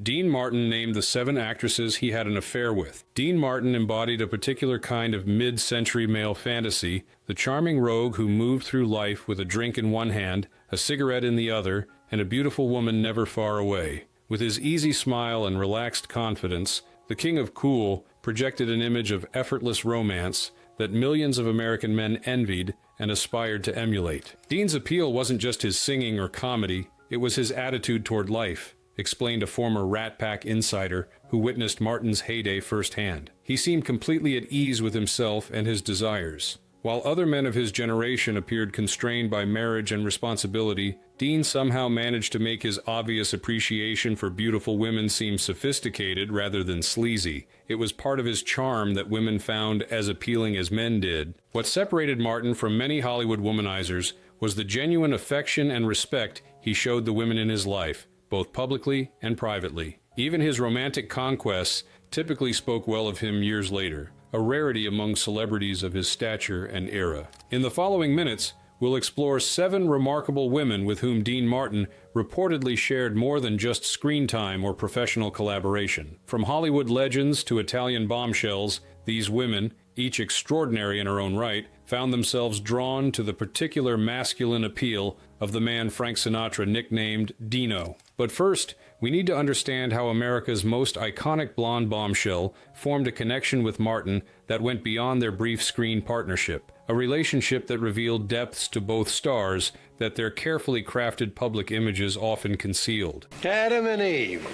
Dean Martin named the 7 actresses he had an affair with. Dean Martin embodied a particular kind of mid-century male fantasy, the charming rogue who moved through life with a drink in one hand, a cigarette in the other, and a beautiful woman never far away. With his easy smile and relaxed confidence, the King of Cool projected an image of effortless romance that millions of American men envied and aspired to emulate. Dean's appeal wasn't just his singing or comedy, it was his attitude toward life, explained a former Rat Pack insider who witnessed Martin's heyday firsthand. He seemed completely at ease with himself and his desires. While other men of his generation appeared constrained by marriage and responsibility, Dean somehow managed to make his obvious appreciation for beautiful women seem sophisticated rather than sleazy. It was part of his charm that women found as appealing as men did. What separated Martin from many Hollywood womanizers was the genuine affection and respect he showed the women in his life, both publicly and privately. Even his romantic conquests typically spoke well of him years later, a rarity among celebrities of his stature and era. In the following minutes, we'll explore 7 remarkable women with whom Dean Martin reportedly shared more than just screen time or professional collaboration. From Hollywood legends to Italian bombshells, these women, each extraordinary in her own right, found themselves drawn to the particular masculine appeal of the man Frank Sinatra nicknamed Dino. But first, we need to understand how America's most iconic blonde bombshell formed a connection with Martin that went beyond their brief screen partnership, a relationship that revealed depths to both stars that their carefully crafted public images often concealed. Adam and Eve.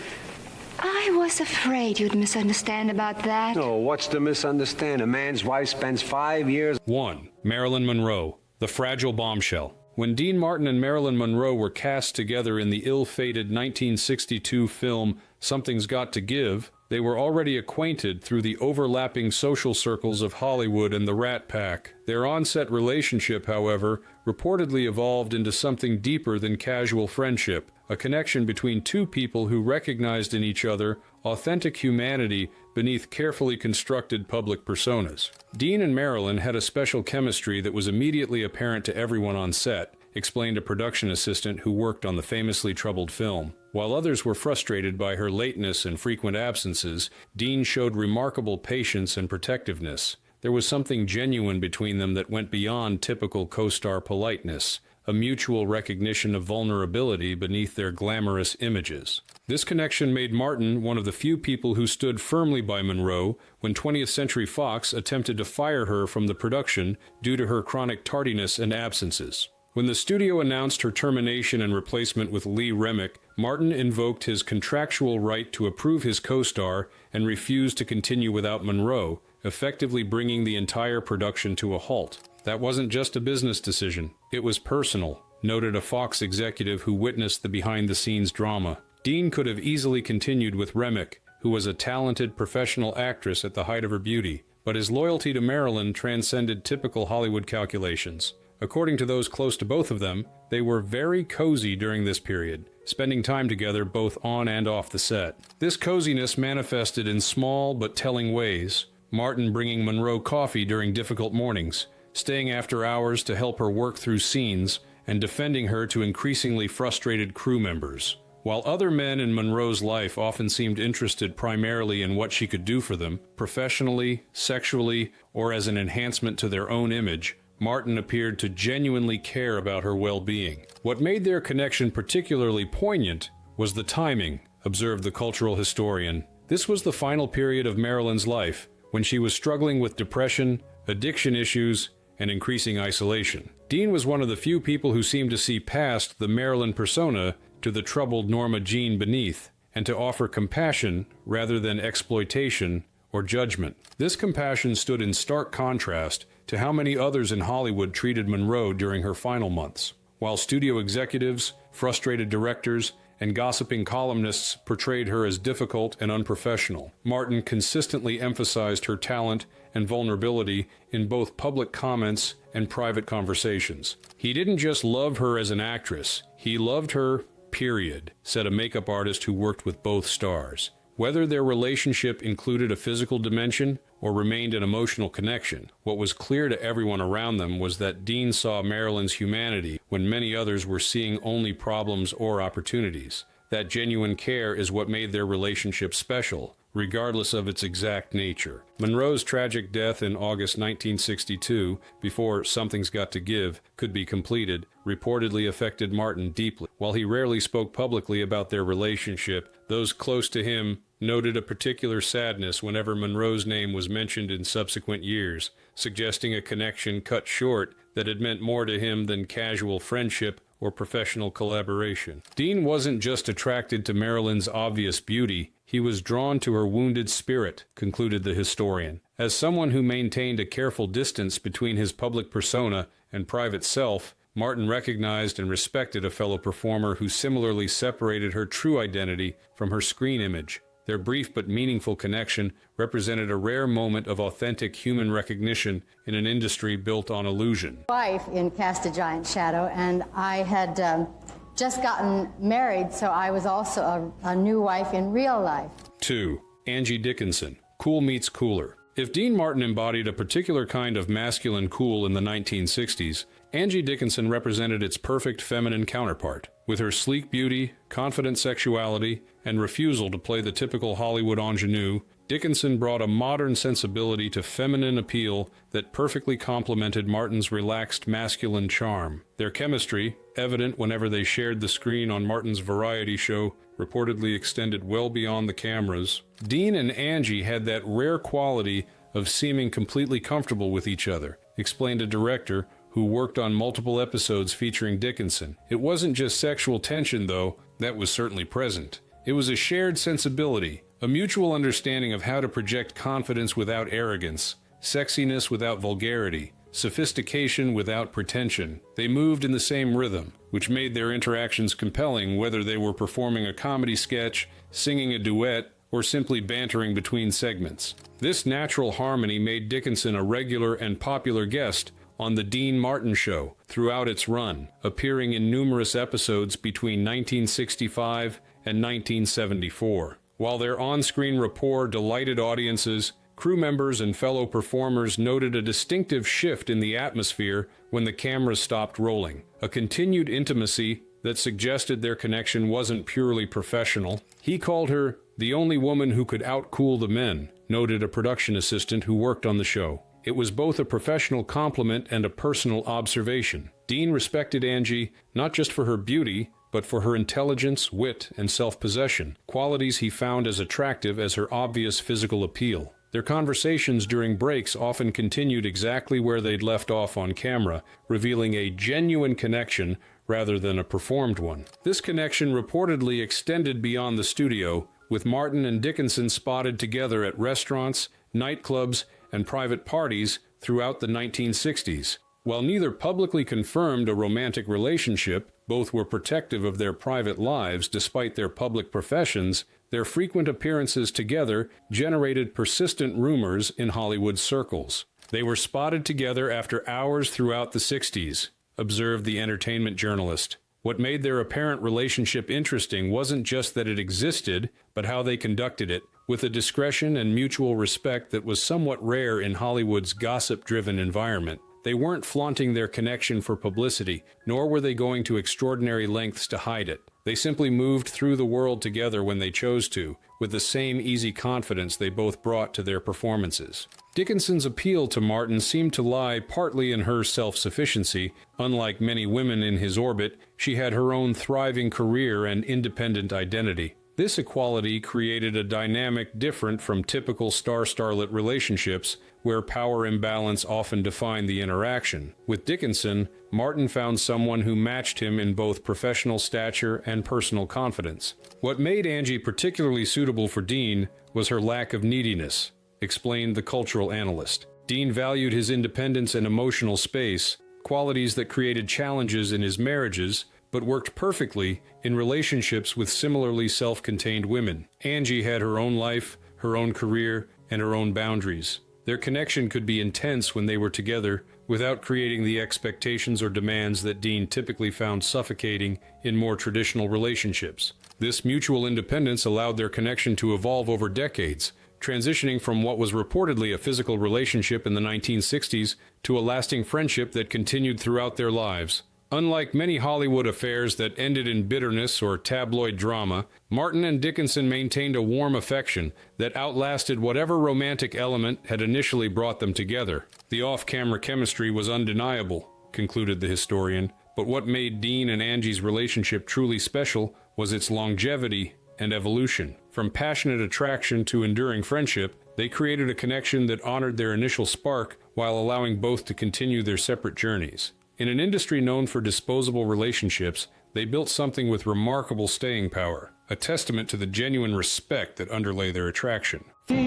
I was afraid you'd misunderstand about that. No, what's to misunderstand? A man's wife spends 5 years... 1. Marilyn Monroe, the fragile bombshell. When Dean Martin and Marilyn Monroe were cast together in the ill-fated 1962 film Something's Got to Give, they were already acquainted through the overlapping social circles of Hollywood and the Rat Pack. Their on-set relationship, however, reportedly evolved into something deeper than casual friendship, a connection between two people who recognized in each other authentic humanity beneath carefully constructed public personas. Dean and Marilyn had a special chemistry that was immediately apparent to everyone on set, explained a production assistant who worked on the famously troubled film. While others were frustrated by her lateness and frequent absences, Dean showed remarkable patience and protectiveness. There was something genuine between them that went beyond typical co-star politeness, a mutual recognition of vulnerability beneath their glamorous images. This connection made Martin one of the few people who stood firmly by Monroe when 20th Century Fox attempted to fire her from the production due to her chronic tardiness and absences. When the studio announced her termination and replacement with Lee Remick, Martin invoked his contractual right to approve his co-star and refused to continue without Monroe, effectively bringing the entire production to a halt. That wasn't just a business decision, it was personal, noted a Fox executive who witnessed the behind-the-scenes drama. Dean could have easily continued with Remick, who was a talented professional actress at the height of her beauty, but his loyalty to Marilyn transcended typical Hollywood calculations. According to those close to both of them, they were very cozy during this period, spending time together both on and off the set. This coziness manifested in small but telling ways, Martin bringing Monroe coffee during difficult mornings, staying after hours to help her work through scenes, and defending her to increasingly frustrated crew members. While other men in Monroe's life often seemed interested primarily in what she could do for them, professionally, sexually, or as an enhancement to their own image, Martin appeared to genuinely care about her well-being. What made their connection particularly poignant was the timing, observed the cultural historian. This was the final period of Marilyn's life, when she was struggling with depression, addiction issues, and increasing isolation. Dean was one of the few people who seemed to see past the Marilyn persona to the troubled Norma Jean beneath, and to offer compassion rather than exploitation or judgment. This compassion stood in stark contrast to how many others in Hollywood treated Monroe during her final months. While studio executives, frustrated directors, and gossiping columnists portrayed her as difficult and unprofessional, Martin consistently emphasized her talent and vulnerability in both public comments and private conversations. He didn't just love her as an actress, he loved her, period, said a makeup artist who worked with both stars. Whether their relationship included a physical dimension or remained an emotional connection, what was clear to everyone around them was that Dean saw Marilyn's humanity when many others were seeing only problems or opportunities. That genuine care is what made their relationship special, regardless of its exact nature. Monroe's tragic death in August 1962, before Something's Got to Give could be completed, reportedly affected Martin deeply. While he rarely spoke publicly about their relationship, those close to him noted a particular sadness whenever Monroe's name was mentioned in subsequent years, suggesting a connection cut short that had meant more to him than casual friendship or professional collaboration. Dean wasn't just attracted to Marilyn's obvious beauty, he was drawn to her wounded spirit, concluded the historian. As someone who maintained a careful distance between his public persona and private self, Martin recognized and respected a fellow performer who similarly separated her true identity from her screen image. Their brief but meaningful connection represented a rare moment of authentic human recognition in an industry built on illusion. Wife in Cast a Giant Shadow, and I had just gotten married, so I was also a new wife in real life. 2. Angie Dickinson, Cool Meets Cooler. If Dean Martin embodied a particular kind of masculine cool in the 1960s, Angie Dickinson represented its perfect feminine counterpart. With her sleek beauty, confident sexuality, and refusal to play the typical Hollywood ingenue, Dickinson brought a modern sensibility to feminine appeal that perfectly complemented Martin's relaxed masculine charm. Their chemistry, evident whenever they shared the screen on Martin's variety show, reportedly extended well beyond the cameras. Dean and Angie had that rare quality of seeming completely comfortable with each other, explained a director who worked on multiple episodes featuring Dickinson. It wasn't just sexual tension, though, that was certainly present. It was a shared sensibility, a mutual understanding of how to project confidence without arrogance, sexiness without vulgarity, sophistication without pretension. They moved in the same rhythm, which made their interactions compelling whether they were performing a comedy sketch, singing a duet, or simply bantering between segments. This natural harmony made Dickinson a regular and popular guest on The Dean Martin Show throughout its run, appearing in numerous episodes between 1965 and 1974. While their on-screen rapport delighted audiences, crew members and fellow performers noted a distinctive shift in the atmosphere when the cameras stopped rolling, a continued intimacy that suggested their connection wasn't purely professional. He called her the only woman who could outcool the men, noted a production assistant who worked on the show. It was both a professional compliment and a personal observation. Dean respected Angie not just for her beauty, but for her intelligence, wit, and self-possession, qualities he found as attractive as her obvious physical appeal. Their conversations during breaks often continued exactly where they'd left off on camera, revealing a genuine connection rather than a performed one. This connection reportedly extended beyond the studio, with Martin and Dickinson spotted together at restaurants, nightclubs, and private parties throughout the 1960s. While neither publicly confirmed a romantic relationship, both were protective of their private lives despite their public professions. Their frequent appearances together generated persistent rumors in Hollywood circles. They were spotted together after hours throughout the 60s, observed the entertainment journalist. What made their apparent relationship interesting wasn't just that it existed, but how they conducted it, with a discretion and mutual respect that was somewhat rare in Hollywood's gossip-driven environment. They weren't flaunting their connection for publicity, nor were they going to extraordinary lengths to hide it. They simply moved through the world together when they chose to, with the same easy confidence they both brought to their performances. Dickinson's appeal to Martin seemed to lie partly in her self-sufficiency. Unlike many women in his orbit, she had her own thriving career and independent identity. This equality created a dynamic different from typical star-starlet relationships, where power imbalance often defined the interaction. With Dickinson, Martin found someone who matched him in both professional stature and personal confidence. What made Angie particularly suitable for Dean was her lack of neediness, explained the cultural analyst. Dean valued his independence and emotional space, qualities that created challenges in his marriages, but worked perfectly in relationships with similarly self-contained women. Angie had her own life, her own career, and her own boundaries. Their connection could be intense when they were together, without creating the expectations or demands that Dean typically found suffocating in more traditional relationships. This mutual independence allowed their connection to evolve over decades, transitioning from what was reportedly a physical relationship in the 1960s to a lasting friendship that continued throughout their lives. Unlike many Hollywood affairs that ended in bitterness or tabloid drama, Martin and Dickinson maintained a warm affection that outlasted whatever romantic element had initially brought them together. The off-camera chemistry was undeniable, concluded the historian, but what made Dean and Angie's relationship truly special was its longevity and evolution. From passionate attraction to enduring friendship, they created a connection that honored their initial spark while allowing both to continue their separate journeys. In an industry known for disposable relationships, they built something with remarkable staying power, a testament to the genuine respect that underlay their attraction. Sweet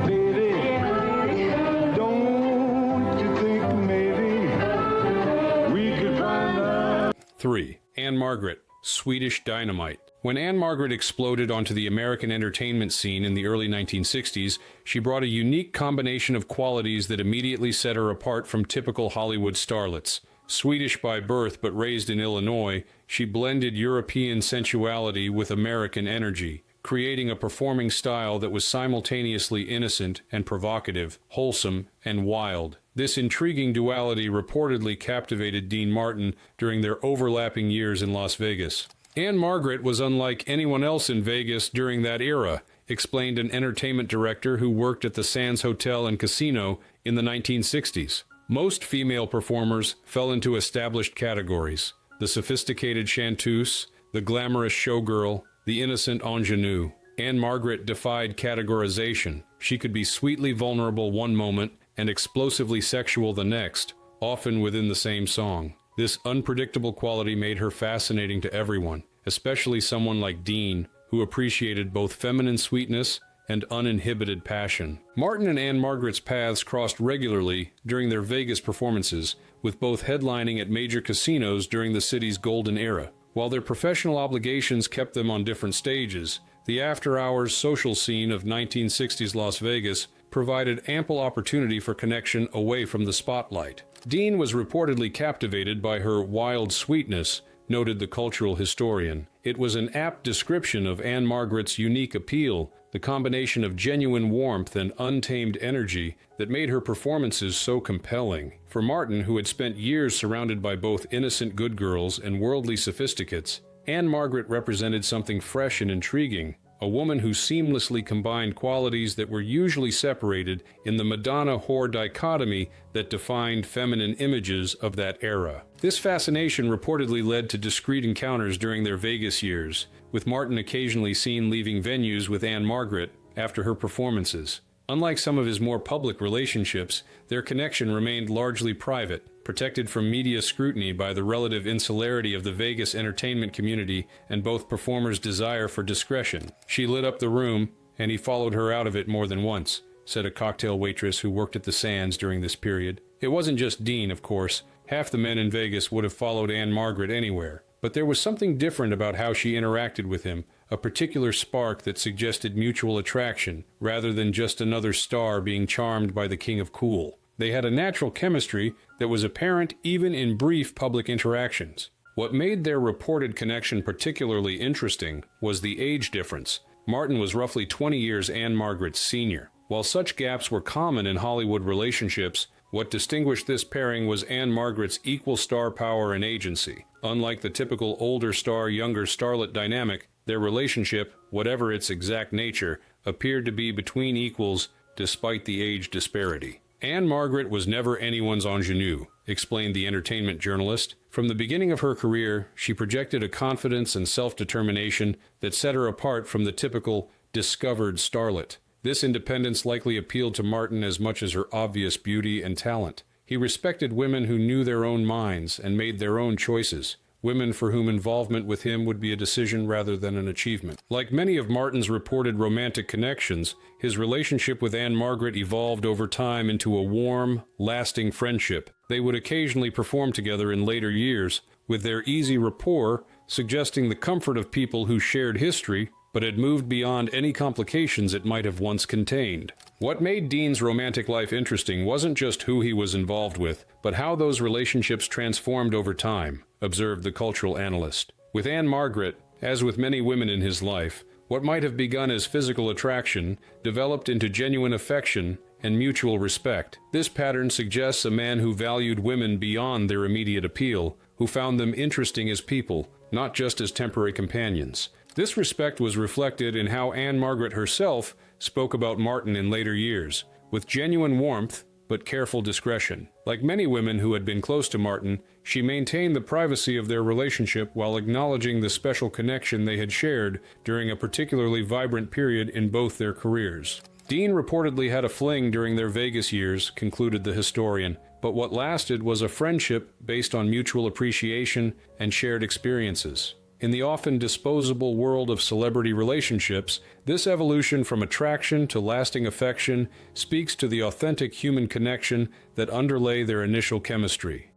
baby, don't you think maybe we could find out? 3. Ann-Margret, Swedish Dynamite. When Ann-Margret exploded onto the American entertainment scene in the early 1960s, she brought a unique combination of qualities that immediately set her apart from typical Hollywood starlets. Swedish by birth but raised in Illinois, she blended European sensuality with American energy, creating a performing style that was simultaneously innocent and provocative, wholesome and wild. This intriguing duality reportedly captivated Dean Martin during their overlapping years in Las Vegas. Ann-Margret was unlike anyone else in Vegas during that era, explained an entertainment director who worked at the Sands Hotel and Casino in the 1960s. Most female performers fell into established categories: the sophisticated chanteuse, the glamorous showgirl, the innocent ingenue. Ann-Margret defied categorization. She could be sweetly vulnerable one moment and explosively sexual the next, often within the same song. This unpredictable quality made her fascinating to everyone, especially someone like Dean, who appreciated both feminine sweetness and uninhibited passion. Martin and Ann-Margret's paths crossed regularly during their Vegas performances, with both headlining at major casinos during the city's golden era. While their professional obligations kept them on different stages, the after-hours social scene of 1960s Las Vegas provided ample opportunity for connection away from the spotlight. Dean was reportedly captivated by her wild sweetness, noted the cultural historian. It was an apt description of Ann-Margret's unique appeal, the combination of genuine warmth and untamed energy that made her performances so compelling. For Martin, who had spent years surrounded by both innocent good girls and worldly sophisticates, Ann-Margret represented something fresh and intriguing, a woman who seamlessly combined qualities that were usually separated in the Madonna-whore dichotomy that defined feminine images of that era. This fascination reportedly led to discreet encounters during their Vegas years, with Martin occasionally seen leaving venues with Ann-Margret after her performances. Unlike some of his more public relationships, their connection remained largely private, protected from media scrutiny by the relative insularity of the Vegas entertainment community and both performers' desire for discretion. She lit up the room, and he followed her out of it more than once, said a cocktail waitress who worked at the Sands during this period. It wasn't just Dean, of course. Half the men in Vegas would have followed Ann-Margret anywhere. But there was something different about how she interacted with him, a particular spark that suggested mutual attraction, rather than just another star being charmed by the king of cool. They had a natural chemistry that was apparent even in brief public interactions. What made their reported connection particularly interesting was the age difference. Martin was roughly 20 years Ann-Margret's senior. While such gaps were common in Hollywood relationships, what distinguished this pairing was Ann-Margret's equal star power and agency. Unlike the typical older star, younger starlet dynamic, their relationship, whatever its exact nature, appeared to be between equals despite the age disparity. Ann-Margret was never anyone's ingenue, explained the entertainment journalist. From the beginning of her career, she projected a confidence and self-determination that set her apart from the typical discovered starlet. This independence likely appealed to Martin as much as her obvious beauty and talent. He respected women who knew their own minds and made their own choices, women for whom involvement with him would be a decision rather than an achievement. Like many of Martin's reported romantic connections, his relationship with Ann-Margret evolved over time into a warm, lasting friendship. They would occasionally perform together in later years, with their easy rapport suggesting the comfort of people who shared history, but had moved beyond any complications it might have once contained. What made Dean's romantic life interesting wasn't just who he was involved with, but how those relationships transformed over time, observed the cultural analyst. With Ann-Margret, as with many women in his life, what might have begun as physical attraction developed into genuine affection and mutual respect. This pattern suggests a man who valued women beyond their immediate appeal, who who found them interesting as people, not just as temporary companions. This respect was reflected in how Anne Margaret herself spoke about Martin in later years, with genuine warmth but careful discretion. Like many women who had been close to Martin, she maintained the privacy of their relationship while acknowledging the special connection they had shared during a particularly vibrant period in both their careers. Dean reportedly had a fling during their Vegas years, concluded the historian, but what lasted was a friendship based on mutual appreciation and shared experiences. In the often disposable world of celebrity relationships, this evolution from attraction to lasting affection speaks to the authentic human connection that underlay their initial chemistry.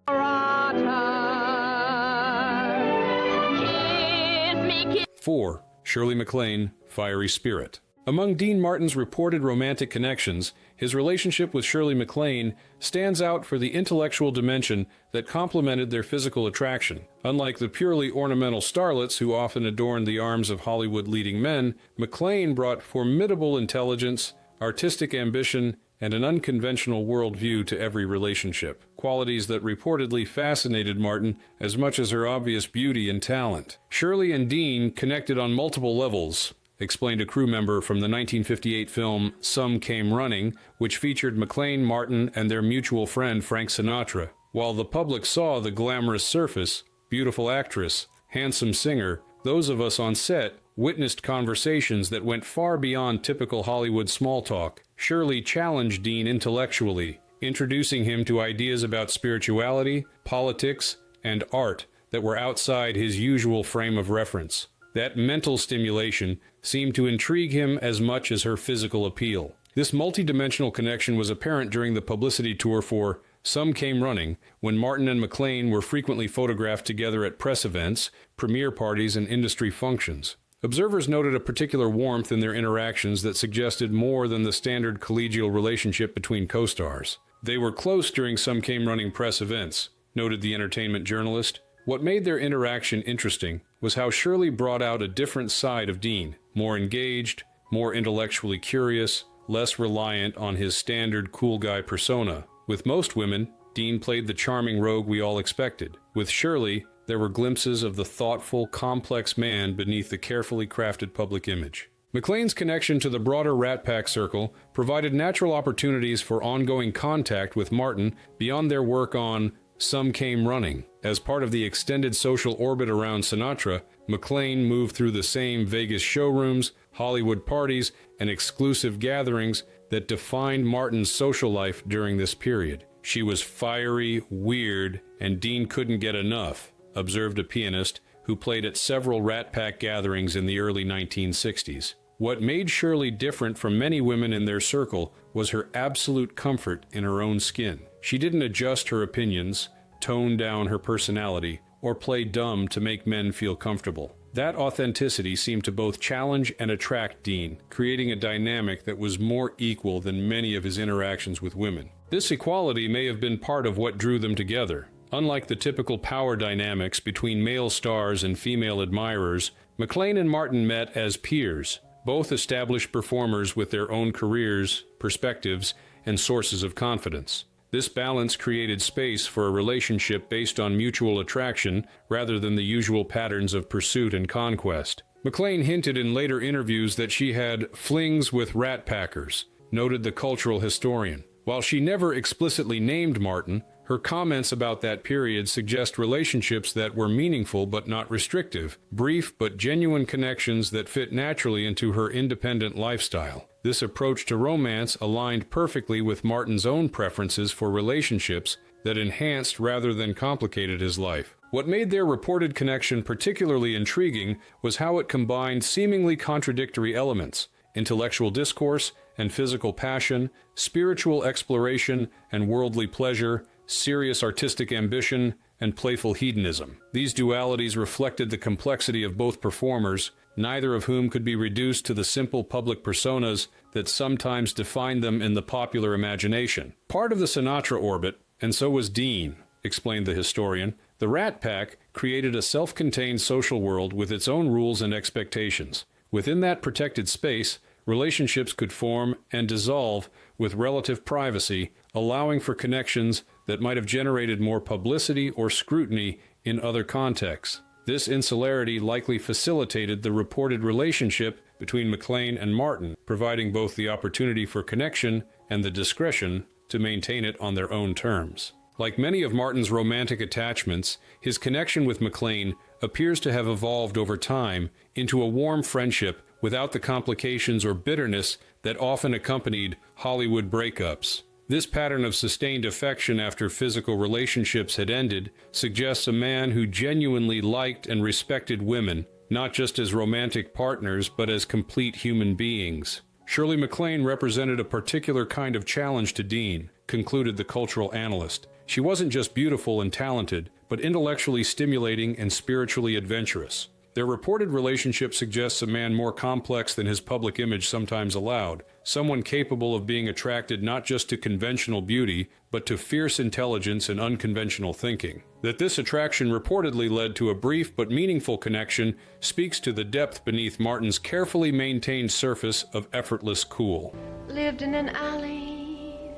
4. Shirley MacLaine, Fiery Spirit. Among Dean Martin's reported romantic connections, his relationship with Shirley MacLaine stands out for the intellectual dimension that complemented their physical attraction. Unlike the purely ornamental starlets who often adorned the arms of Hollywood leading men, MacLaine brought formidable intelligence, artistic ambition, and an unconventional worldview to every relationship, qualities that reportedly fascinated Martin as much as her obvious beauty and talent. Shirley and Dean connected on multiple levels, explained a crew member from the 1958 film Some Came Running, which featured MacLaine, Martin, and their mutual friend Frank Sinatra. While the public saw the glamorous surface, beautiful actress, handsome singer, those of us on set witnessed conversations that went far beyond typical Hollywood small talk. Shirley challenged Dean intellectually, introducing him to ideas about spirituality, politics, and art that were outside his usual frame of reference. That mental stimulation seemed to intrigue him as much as her physical appeal. This multidimensional connection was apparent during the publicity tour for Some Came Running, when Martin and MacLaine were frequently photographed together at press events, premiere parties, and industry functions. Observers noted a particular warmth in their interactions that suggested more than the standard collegial relationship between co-stars. They were close during Some Came Running press events, noted the entertainment journalist. What made their interaction interesting was how Shirley brought out a different side of Dean, more engaged, more intellectually curious, less reliant on his standard cool guy persona. With most women, Dean played the charming rogue we all expected. With Shirley, there were glimpses of the thoughtful, complex man beneath the carefully crafted public image. MacLaine's connection to the broader Rat Pack circle provided natural opportunities for ongoing contact with Martin beyond their work on Some Came Running. As part of the extended social orbit around Sinatra, MacLaine moved through the same Vegas showrooms, Hollywood parties, and exclusive gatherings that defined Martin's social life during this period. She was fiery, weird, and Dean couldn't get enough, observed a pianist who played at several Rat Pack gatherings in the early 1960s. What made Shirley different from many women in their circle was her absolute comfort in her own skin. She didn't adjust her opinions, tone down her personality, or play dumb to make men feel comfortable. That authenticity seemed to both challenge and attract Dean, creating a dynamic that was more equal than many of his interactions with women. This equality may have been part of what drew them together. Unlike the typical power dynamics between male stars and female admirers, MacLaine and Martin met as peers, both established performers with their own careers, perspectives, and sources of confidence. This balance created space for a relationship based on mutual attraction rather than the usual patterns of pursuit and conquest. MacLaine hinted in later interviews that she had flings with Rat Packers, noted the cultural historian. While she never explicitly named Martin, her comments about that period suggest relationships that were meaningful but not restrictive, brief but genuine connections that fit naturally into her independent lifestyle. This approach to romance aligned perfectly with Martin's own preferences for relationships that enhanced rather than complicated his life. What made their reported connection particularly intriguing was how it combined seemingly contradictory elements: intellectual discourse and physical passion, spiritual exploration and worldly pleasure, serious artistic ambition, and playful hedonism. These dualities reflected the complexity of both performers, neither of whom could be reduced to the simple public personas that sometimes defined them in the popular imagination. Part of the Sinatra orbit, and so was Dean, explained the historian. The Rat Pack created a self-contained social world with its own rules and expectations. Within that protected space, relationships could form and dissolve with relative privacy, allowing for connections that might have generated more publicity or scrutiny in other contexts. This insularity likely facilitated the reported relationship between McClane and Martin, providing both the opportunity for connection and the discretion to maintain it on their own terms. Like many of Martin's romantic attachments, his connection with McClane appears to have evolved over time into a warm friendship without the complications or bitterness that often accompanied Hollywood breakups. This pattern of sustained affection after physical relationships had ended suggests a man who genuinely liked and respected women, not just as romantic partners, but as complete human beings. Shirley MacLaine represented a particular kind of challenge to Dean, concluded the cultural analyst. She wasn't just beautiful and talented, but intellectually stimulating and spiritually adventurous. Their reported relationship suggests a man more complex than his public image sometimes allowed, someone capable of being attracted not just to conventional beauty, but to fierce intelligence and unconventional thinking. That this attraction reportedly led to a brief but meaningful connection speaks to the depth beneath Martin's carefully maintained surface of effortless cool. Lived in an alley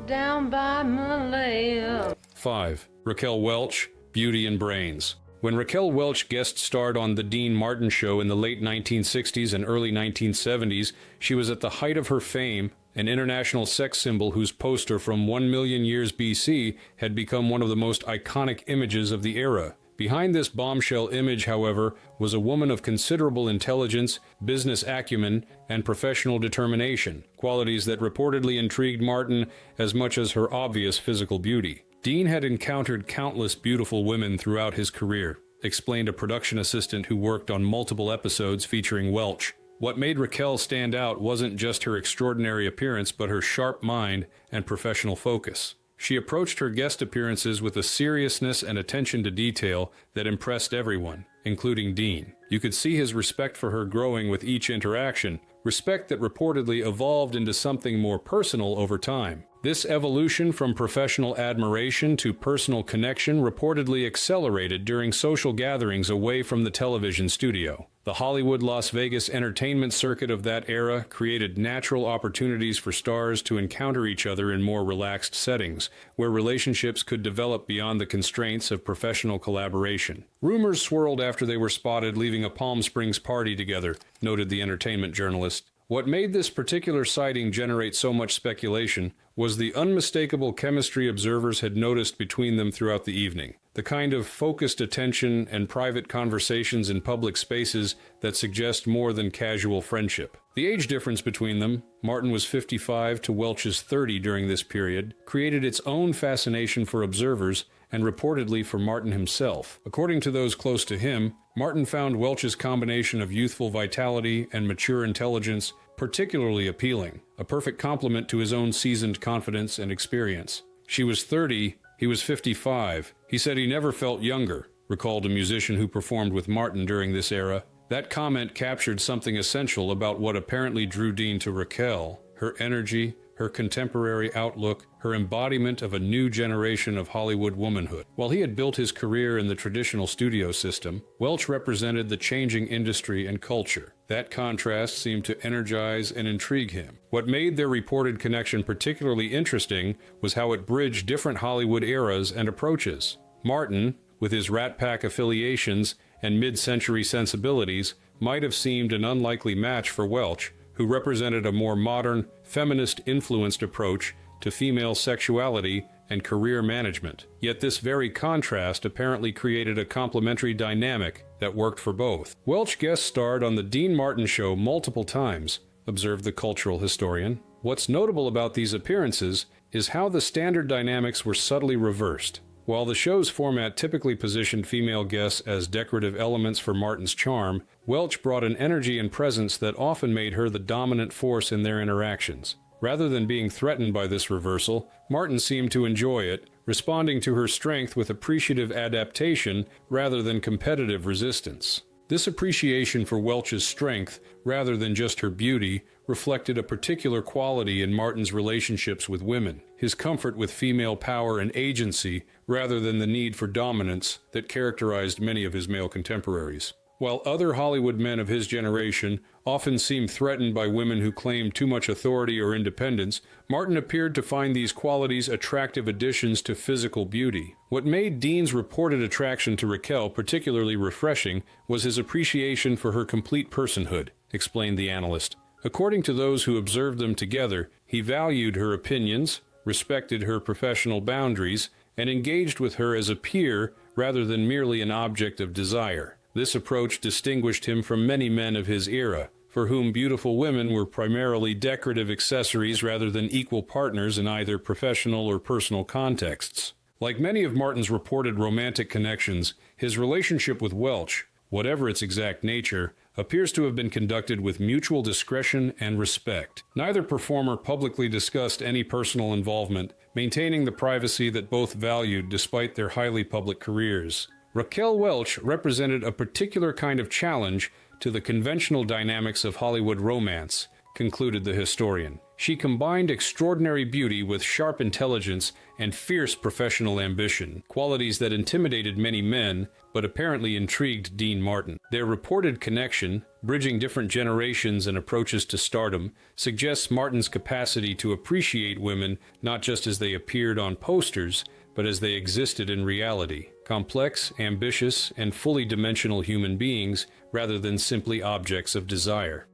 down by Malaya. 5. Raquel Welch, Beauty and Brains. When Raquel Welch guest starred on The Dean Martin Show in the late 1960s and early 1970s, she was at the height of her fame, an international sex symbol whose poster from 1 million years BC had become one of the most iconic images of the era. Behind this bombshell image, however, was a woman of considerable intelligence, business acumen, and professional determination, qualities that reportedly intrigued Martin as much as her obvious physical beauty. Dean had encountered countless beautiful women throughout his career, explained a production assistant who worked on multiple episodes featuring Welch. What made Raquel stand out wasn't just her extraordinary appearance, but her sharp mind and professional focus. She approached her guest appearances with a seriousness and attention to detail that impressed everyone, including Dean. You could see his respect for her growing with each interaction, respect that reportedly evolved into something more personal over time. This evolution from professional admiration to personal connection reportedly accelerated during social gatherings away from the television studio. The Hollywood Las Vegas entertainment circuit of that era created natural opportunities for stars to encounter each other in more relaxed settings, where relationships could develop beyond the constraints of professional collaboration. Rumors swirled after they were spotted leaving a Palm Springs party together, noted the entertainment journalist. What made this particular sighting generate so much speculation was the unmistakable chemistry observers had noticed between them throughout the evening, the kind of focused attention and private conversations in public spaces that suggest more than casual friendship. The age difference between them, Martin was 55 to Welch's 30 during this period, created its own fascination for observers and reportedly for Martin himself. According to those close to him, Martin found Welch's combination of youthful vitality and mature intelligence particularly appealing, a perfect complement to his own seasoned confidence and experience. She was 30, he was 55. He said he never felt younger, recalled a musician who performed with Martin during this era. That comment captured something essential about what apparently drew Dean to Raquel: her energy, her contemporary outlook, her embodiment of a new generation of Hollywood womanhood. While he had built his career in the traditional studio system, Welch represented the changing industry and culture. That contrast seemed to energize and intrigue him. What made their reported connection particularly interesting was how it bridged different Hollywood eras and approaches. Martin, with his Rat Pack affiliations and mid-century sensibilities, might have seemed an unlikely match for Welch, who represented a more modern, feminist-influenced approach to female sexuality and career management. Yet this very contrast apparently created a complementary dynamic that worked for both. Welch guest starred on The Dean Martin Show multiple times, observed the cultural historian. What's notable about these appearances is how the standard dynamics were subtly reversed. While the show's format typically positioned female guests as decorative elements for Martin's charm, Welch brought an energy and presence that often made her the dominant force in their interactions. Rather than being threatened by this reversal, Martin seemed to enjoy it, responding to her strength with appreciative adaptation rather than competitive resistance. This appreciation for Welch's strength, rather than just her beauty, reflected a particular quality in Martin's relationships with women, his comfort with female power and agency, rather than the need for dominance that characterized many of his male contemporaries. While other Hollywood men of his generation often seemed threatened by women who claimed too much authority or independence, Martin appeared to find these qualities attractive additions to physical beauty. What made Dean's reported attraction to Raquel particularly refreshing was his appreciation for her complete personhood, explained the analyst. According to those who observed them together, he valued her opinions, respected her professional boundaries, and engaged with her as a peer rather than merely an object of desire. This approach distinguished him from many men of his era, for whom beautiful women were primarily decorative accessories rather than equal partners in either professional or personal contexts. Like many of Martin's reported romantic connections, his relationship with Welch, whatever its exact nature, appears to have been conducted with mutual discretion and respect. Neither performer publicly discussed any personal involvement, maintaining the privacy that both valued despite their highly public careers. Raquel Welch represented a particular kind of challenge to the conventional dynamics of Hollywood romance, concluded the historian. She combined extraordinary beauty with sharp intelligence and fierce professional ambition, qualities that intimidated many men, but apparently intrigued Dean Martin. Their reported connection, bridging different generations and approaches to stardom, suggests Martin's capacity to appreciate women not just as they appeared on posters, but as they existed in reality. Complex, ambitious, and fully dimensional human beings, rather than simply objects of desire.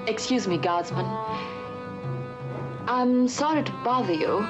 Excuse me, Guardsman. I'm sorry to bother you.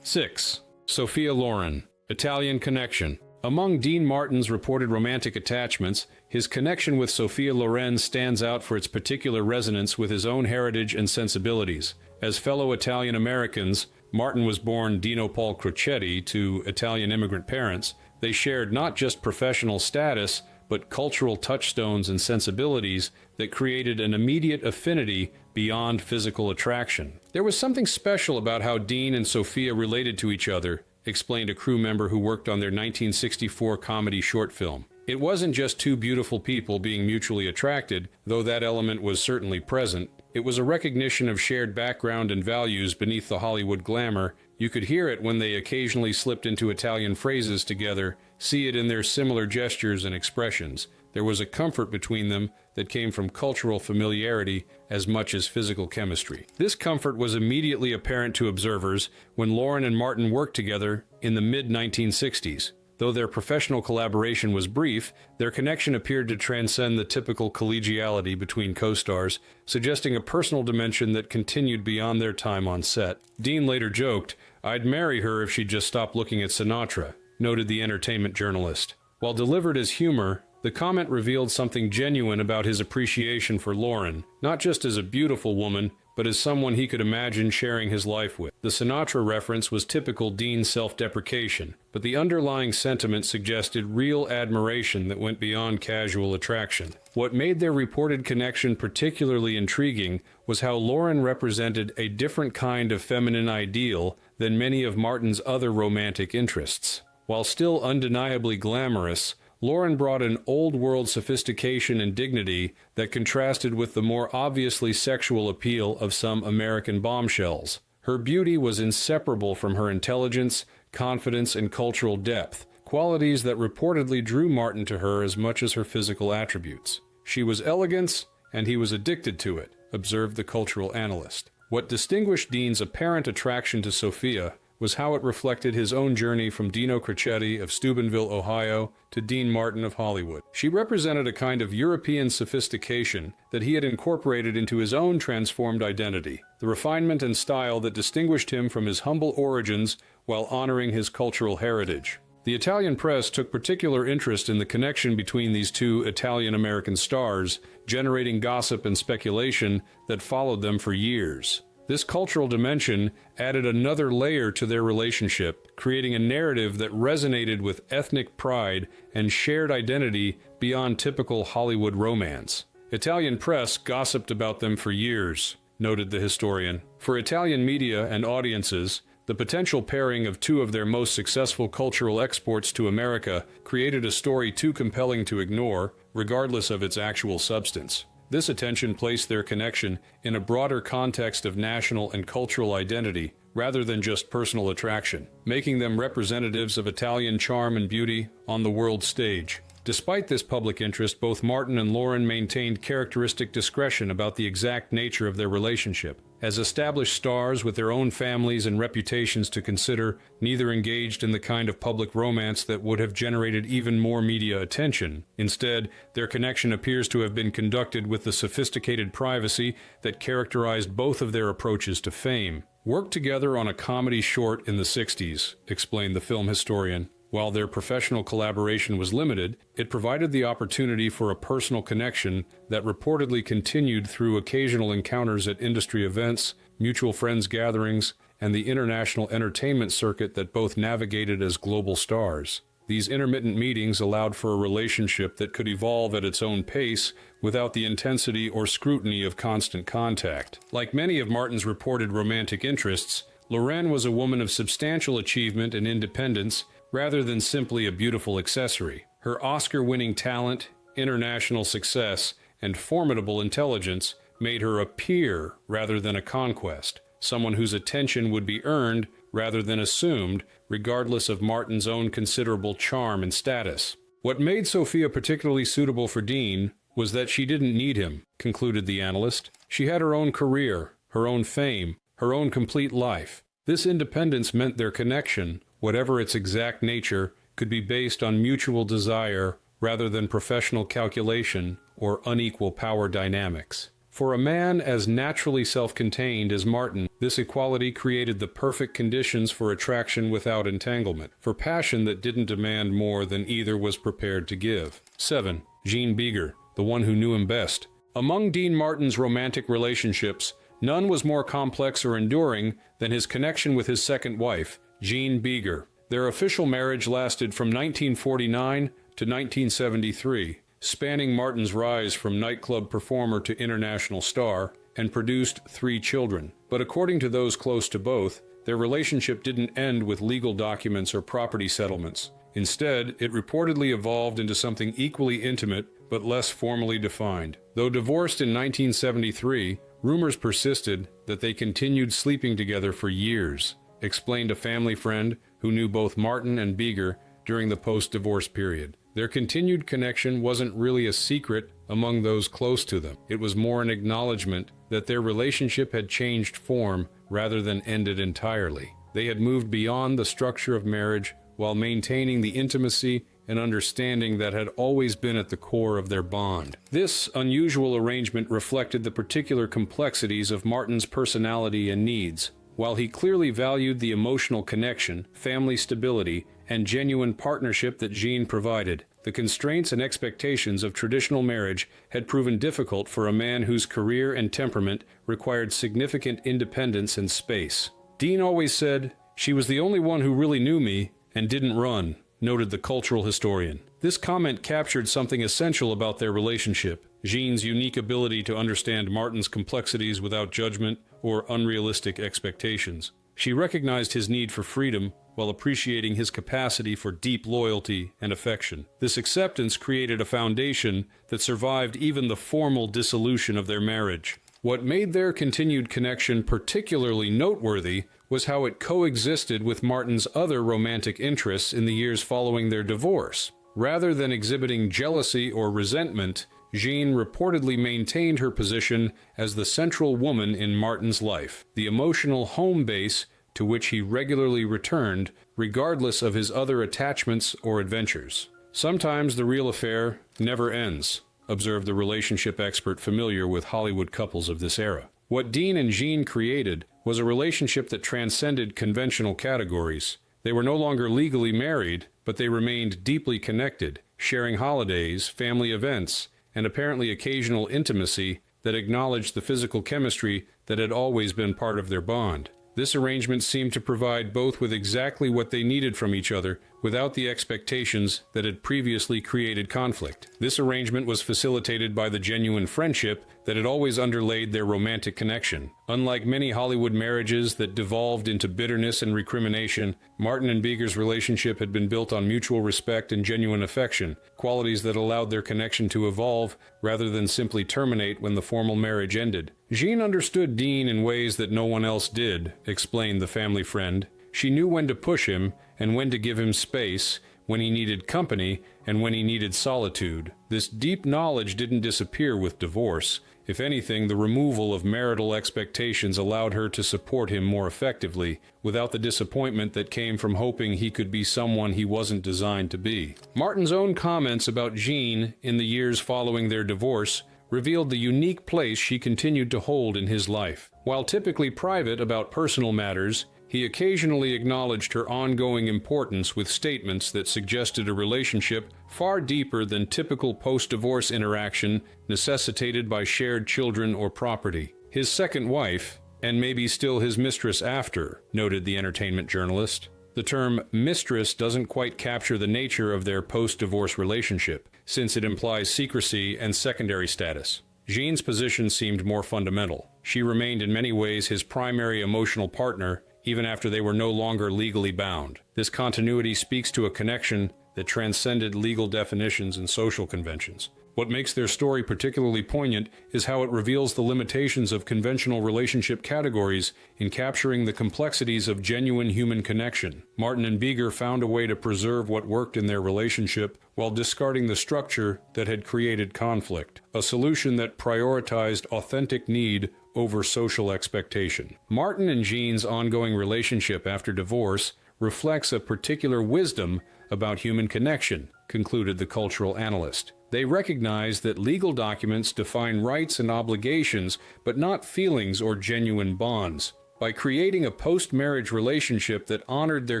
6. Sophia Loren, Italian connection. Among Dean Martin's reported romantic attachments, his connection with Sophia Loren stands out for its particular resonance with his own heritage and sensibilities. As fellow Italian Americans, Martin was born Dino Paul Crocetti to Italian immigrant parents. They shared not just professional status, but cultural touchstones and sensibilities that created an immediate affinity beyond physical attraction. There was something special about how Dean and Sophia related to each other, explained a crew member who worked on their 1964 comedy short film. It wasn't just two beautiful people being mutually attracted, though that element was certainly present. It was a recognition of shared background and values beneath the Hollywood glamour. You could hear it when they occasionally slipped into Italian phrases together, see it in their similar gestures and expressions. There was a comfort between them that came from cultural familiarity as much as physical chemistry. This comfort was immediately apparent to observers when Loren and Martin worked together in the mid-1960s. Though their professional collaboration was brief, their connection appeared to transcend the typical collegiality between co-stars, suggesting a personal dimension that continued beyond their time on set. Dean later joked, "I'd marry her if she'd just stop looking at Sinatra," noted the entertainment journalist. While delivered as humor, the comment revealed something genuine about his appreciation for Loren, not just as a beautiful woman, but as someone he could imagine sharing his life with. The Sinatra reference was typical Dean self-deprecation, but the underlying sentiment suggested real admiration that went beyond casual attraction. What made their reported connection particularly intriguing was how Loren represented a different kind of feminine ideal than many of Martin's other romantic interests. While still undeniably glamorous, Loren brought an old-world sophistication and dignity that contrasted with the more obviously sexual appeal of some American bombshells. Her beauty was inseparable from her intelligence, confidence, and cultural depth, qualities that reportedly drew Martin to her as much as her physical attributes. She was elegance, and he was addicted to it, observed the cultural analyst. What distinguished Dean's apparent attraction to Sophia was how it reflected his own journey from Dino Crocetti of Steubenville, Ohio, to Dean Martin of Hollywood. She represented a kind of European sophistication that he had incorporated into his own transformed identity, the refinement and style that distinguished him from his humble origins while honoring his cultural heritage. The Italian press took particular interest in the connection between these two Italian-American stars, generating gossip and speculation that followed them for years. This cultural dimension added another layer to their relationship, creating a narrative that resonated with ethnic pride and shared identity beyond typical Hollywood romance. Italian press gossiped about them for years, noted the historian. For Italian media and audiences, the potential pairing of two of their most successful cultural exports to America created a story too compelling to ignore, regardless of its actual substance. This attention placed their connection in a broader context of national and cultural identity, rather than just personal attraction, making them representatives of Italian charm and beauty on the world stage. Despite this public interest, both Martin and Lauren maintained characteristic discretion about the exact nature of their relationship. As established stars with their own families and reputations to consider, neither engaged in the kind of public romance that would have generated even more media attention. Instead, their connection appears to have been conducted with the sophisticated privacy that characterized both of their approaches to fame. Worked together on a comedy short in the 60s, explained the film historian. While their professional collaboration was limited, it provided the opportunity for a personal connection that reportedly continued through occasional encounters at industry events, mutual friends gatherings, and the international entertainment circuit that both navigated as global stars. These intermittent meetings allowed for a relationship that could evolve at its own pace without the intensity or scrutiny of constant contact. Like many of Martin's reported romantic interests, Lauren was a woman of substantial achievement and independence, rather than simply a beautiful accessory. Her Oscar-winning talent, international success, and formidable intelligence made her a peer rather than a conquest, someone whose attention would be earned rather than assumed, regardless of Martin's own considerable charm and status. What made Sophia particularly suitable for Dean was that she didn't need him, concluded the analyst. She had her own career, her own fame, her own complete life. This independence meant their connection, whatever its exact nature, could be based on mutual desire rather than professional calculation or unequal power dynamics. For a man as naturally self-contained as Martin, this equality created the perfect conditions for attraction without entanglement, for passion that didn't demand more than either was prepared to give. 7. Jean Beager, the one who knew him best. Among Dean Martin's romantic relationships, none was more complex or enduring than his connection with his second wife, Jean Beager. Their official marriage lasted from 1949 to 1973, spanning Martin's rise from nightclub performer to international star, and produced 3 children. But according to those close to both, their relationship didn't end with legal documents or property settlements. Instead, it reportedly evolved into something equally intimate but less formally defined. Though divorced in 1973, rumors persisted that they continued sleeping together for years, explained a family friend who knew both Martin and Beager during the post-divorce period. Their continued connection wasn't really a secret among those close to them. It was more an acknowledgement that their relationship had changed form rather than ended entirely. They had moved beyond the structure of marriage while maintaining the intimacy and understanding that had always been at the core of their bond. This unusual arrangement reflected the particular complexities of Martin's personality and needs. While he clearly valued the emotional connection, family stability, and genuine partnership that Jean provided, the constraints and expectations of traditional marriage had proven difficult for a man whose career and temperament required significant independence and space. Dean always said, "She was the only one who really knew me and didn't run," noted the cultural historian. This comment captured something essential about their relationship: Jean's unique ability to understand Martin's complexities without judgment or unrealistic expectations. She recognized his need for freedom while appreciating his capacity for deep loyalty and affection. This acceptance created a foundation that survived even the formal dissolution of their marriage. What made their continued connection particularly noteworthy was how it coexisted with Martin's other romantic interests in the years following their divorce. Rather than exhibiting jealousy or resentment, Jean reportedly maintained her position as the central woman in Martin's life, the emotional home base to which he regularly returned, regardless of his other attachments or adventures. Sometimes the real affair never ends, observed the relationship expert familiar with Hollywood couples of this era. What Dean and Jean created was a relationship that transcended conventional categories. They were no longer legally married, but they remained deeply connected, sharing holidays, family events, and apparently occasional intimacy that acknowledged the physical chemistry that had always been part of their bond. This arrangement seemed to provide both with exactly what they needed from each other without the expectations that had previously created conflict. This arrangement was facilitated by the genuine friendship that had always underlaid their romantic connection. Unlike many Hollywood marriages that devolved into bitterness and recrimination, Martin and Beager's relationship had been built on mutual respect and genuine affection, qualities that allowed their connection to evolve rather than simply terminate when the formal marriage ended. Jean understood Dean in ways that no one else did, explained the family friend. She knew when to push him and when to give him space, when he needed company, and when he needed solitude. This deep knowledge didn't disappear with divorce. If anything, the removal of marital expectations allowed her to support him more effectively, without the disappointment that came from hoping he could be someone he wasn't designed to be. Martin's own comments about Jean in the years following their divorce revealed the unique place she continued to hold in his life. While typically private about personal matters, he occasionally acknowledged her ongoing importance with statements that suggested a relationship far deeper than typical post-divorce interaction necessitated by shared children or property. His second wife, and maybe still his mistress after, noted the entertainment journalist. The term mistress doesn't quite capture the nature of their post-divorce relationship, since it implies secrecy and secondary status. Jean's position seemed more fundamental. She remained in many ways his primary emotional partner, even after they were no longer legally bound. This continuity speaks to a connection that transcended legal definitions and social conventions. What makes their story particularly poignant is how it reveals the limitations of conventional relationship categories in capturing the complexities of genuine human connection. Martin and Beeger found a way to preserve what worked in their relationship while discarding the structure that had created conflict, a solution that prioritized authentic need over social expectation. Martin and Jean's ongoing relationship after divorce reflects a particular wisdom about human connection, concluded the cultural analyst. They recognize that legal documents define rights and obligations, but not feelings or genuine bonds. By creating a post-marriage relationship that honored their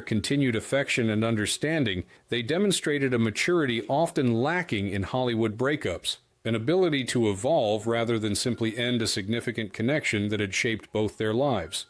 continued affection and understanding, they demonstrated a maturity often lacking in Hollywood breakups, an ability to evolve rather than simply end a significant connection that had shaped both their lives.